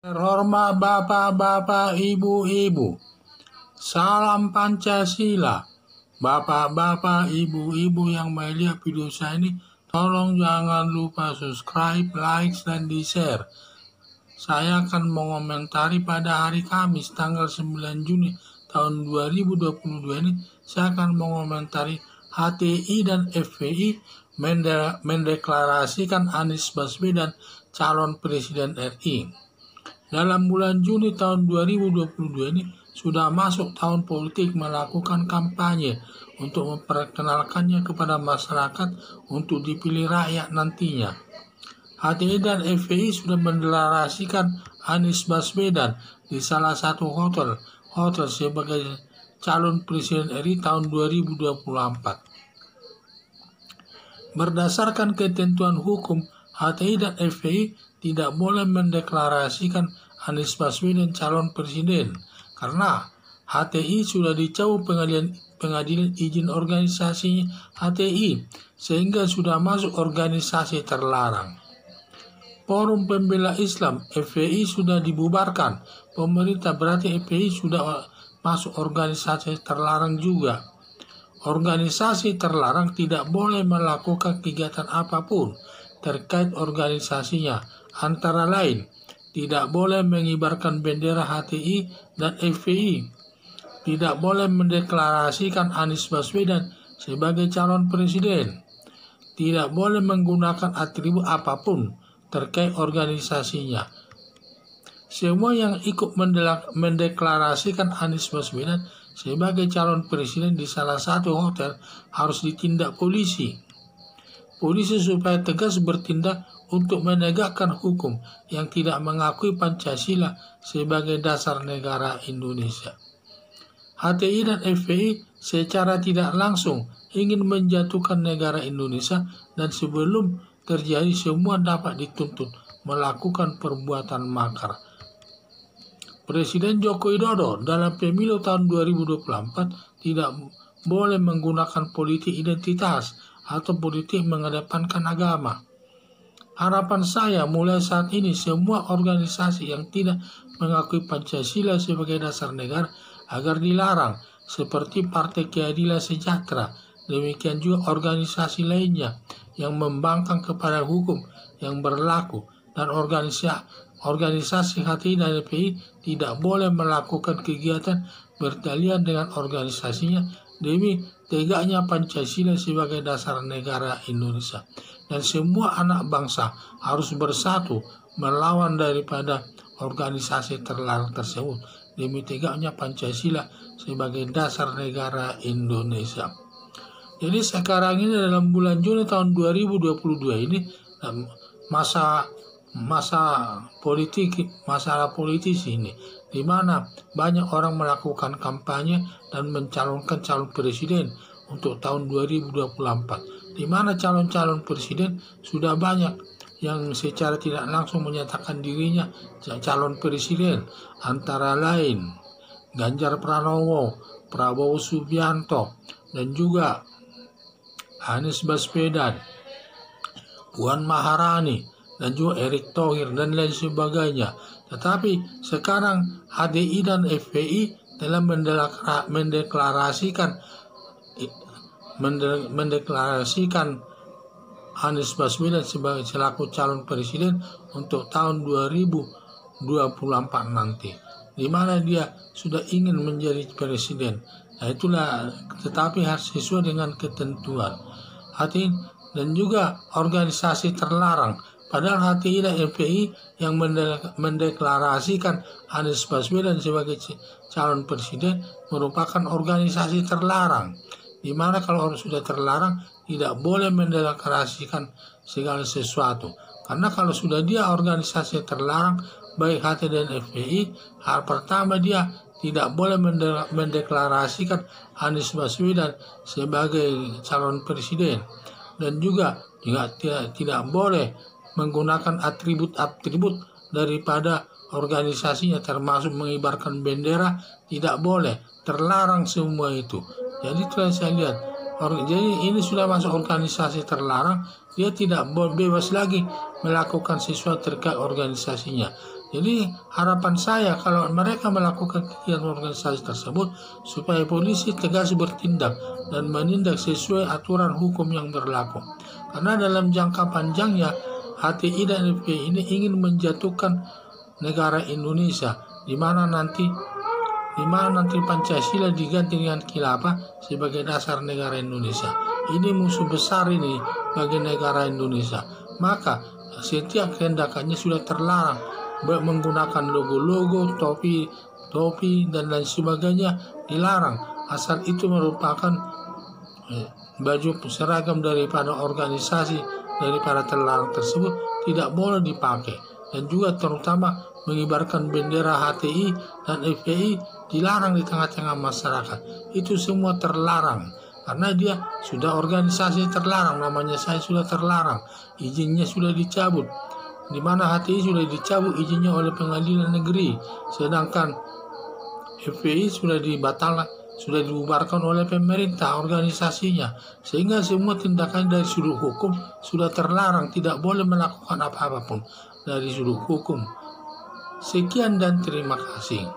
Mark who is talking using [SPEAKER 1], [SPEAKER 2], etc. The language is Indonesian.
[SPEAKER 1] Terhormat bapak-bapak, ibu-ibu, salam Pancasila. Bapak-bapak, ibu-ibu yang melihat video saya ini, tolong jangan lupa subscribe, like, dan di-share. Saya akan mengomentari pada hari Kamis tanggal 9 Juni tahun 2022 ini, saya akan mengomentari HTI dan FPI mendeklarasikan Anies Baswedan calon Presiden RI. Dalam bulan Juni tahun 2022 ini sudah masuk tahun politik melakukan kampanye untuk memperkenalkannya kepada masyarakat untuk dipilih rakyat nantinya. HTI dan FPI sudah mendeklarasikan Anies Baswedan di salah satu hotel sebagai calon Presiden RI tahun 2024. Berdasarkan ketentuan hukum, HTI dan FPI tidak boleh mendeklarasikan Anies Baswedan calon presiden karena HTI sudah dicabut pengadilan izin organisasi HTI sehingga sudah masuk organisasi terlarang. Forum Pembela Islam FPI sudah dibubarkan. Pemerintah berarti FPI sudah masuk organisasi terlarang juga. Organisasi terlarang tidak boleh melakukan kegiatan apapun terkait organisasinya, antara lain tidak boleh mengibarkan bendera HTI dan FPI, tidak boleh mendeklarasikan Anies Baswedan sebagai calon presiden, tidak boleh menggunakan atribut apapun terkait organisasinya. Semua yang ikut mendeklarasikan Anies Baswedan sebagai calon presiden di salah satu hotel harus ditindak polisi. Polisi supaya tegas bertindak untuk menegakkan hukum yang tidak mengakui Pancasila sebagai dasar negara Indonesia. HTI dan FPI secara tidak langsung ingin menjatuhkan negara Indonesia dan sebelum terjadi semua dapat dituntut melakukan perbuatan makar. Presiden Joko Widodo dalam pemilu tahun 2024 tidak boleh menggunakan politik identitas atau politik mengedepankan agama. Harapan saya mulai saat ini semua organisasi yang tidak mengakui Pancasila sebagai dasar negara agar dilarang seperti Partai Keadilan Sejahtera, demikian juga organisasi lainnya yang membangkang kepada hukum yang berlaku dan organisasi HTI dan FPI tidak boleh melakukan kegiatan bertalian dengan organisasinya demi tegaknya Pancasila sebagai dasar negara Indonesia. Dan semua anak bangsa harus bersatu melawan daripada organisasi terlarang tersebut demi tegaknya Pancasila sebagai dasar negara Indonesia. Jadi sekarang ini dalam bulan Juni tahun 2022 ini masalah politis ini di mana banyak orang melakukan kampanye dan mencalonkan calon presiden untuk tahun 2024, di mana calon-calon presiden sudah banyak yang secara tidak langsung menyatakan dirinya calon presiden, antara lain Ganjar Pranowo, Prabowo Subianto, dan juga Anies Baswedan, Puan Maharani, dan juga Erick Thohir, dan lain sebagainya. Tetapi sekarang HTI dan FPI telah mendeklarasikan Anies Baswedan sebagai selaku calon presiden untuk tahun 2024 nanti, di mana dia sudah ingin menjadi presiden. Nah itulah, tetapi harus sesuai dengan ketentuan HTI dan juga organisasi terlarang. Padahal HTI dan FPI yang mendeklarasikan Anies Baswedan sebagai calon presiden merupakan organisasi terlarang, di mana kalau orang sudah terlarang tidak boleh mendeklarasikan segala sesuatu. Karena kalau sudah dia organisasi terlarang, baik HTI dan FPI, hal pertama dia tidak boleh mendeklarasikan Anies Baswedan sebagai calon presiden, dan juga tidak boleh menggunakan atribut-atribut daripada organisasinya, termasuk mengibarkan bendera, tidak boleh, terlarang semua itu. Jadi telah saya lihat, jadi ini sudah masuk organisasi terlarang, dia tidak bebas lagi melakukan sesuatu terkait organisasinya. Jadi harapan saya kalau mereka melakukan kegiatan organisasi tersebut supaya polisi tegas bertindak dan menindak sesuai aturan hukum yang berlaku. Karena dalam jangka panjangnya HTI dan FPI ini ingin menjatuhkan negara Indonesia di mana nanti Pancasila diganti dengan khilafah sebagai dasar negara Indonesia. Ini musuh besar ini bagi negara Indonesia. Maka setiap tindakannya sudah terlarang, menggunakan logo-logo, topi dan lain sebagainya dilarang. Asal itu merupakan baju seragam daripada organisasi daripada terlarang tersebut tidak boleh dipakai. Dan juga terutama mengibarkan bendera HTI dan FPI dilarang di tengah-tengah masyarakat. Itu semua terlarang. Karena dia sudah organisasi terlarang, namanya saya sudah terlarang, izinnya sudah dicabut. Di mana HTI sudah dicabut izinnya oleh pengadilan negeri, sedangkan FPI sudah dibubarkan oleh pemerintah organisasinya, sehingga semua tindakan dari sudut hukum sudah terlarang, tidak boleh melakukan apa-apapun dari sudut hukum. Sekian dan terima kasih.